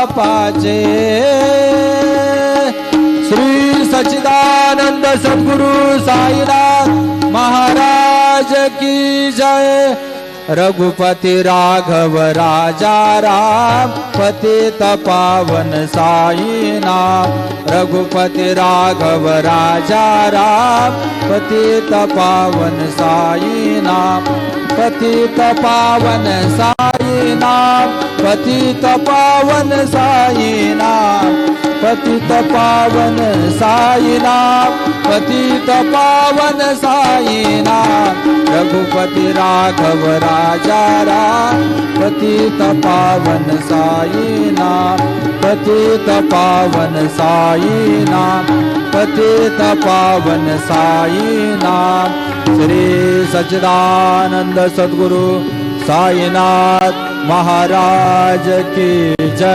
बापाचे। श्री सच्चिदानंद सद्गुरु साईनाथ महाराज की जय। रघुपति राघव राजा राम पतित पावन साई नाम। रघुपति राघव राजा राम पतित पावन साई नाम। पतित पावन साई नाम। पतित पावन साई नाम। पतित पावन साई नाम। पतित पावन साई नाम। रघुपति राघव राजा राम पतित पावन साई नाम। पतित पावन साई नाम। पतित पावन साई नाम। श्री सच्चिदानंद सद्गुरु साईनाथ महाराज की जय।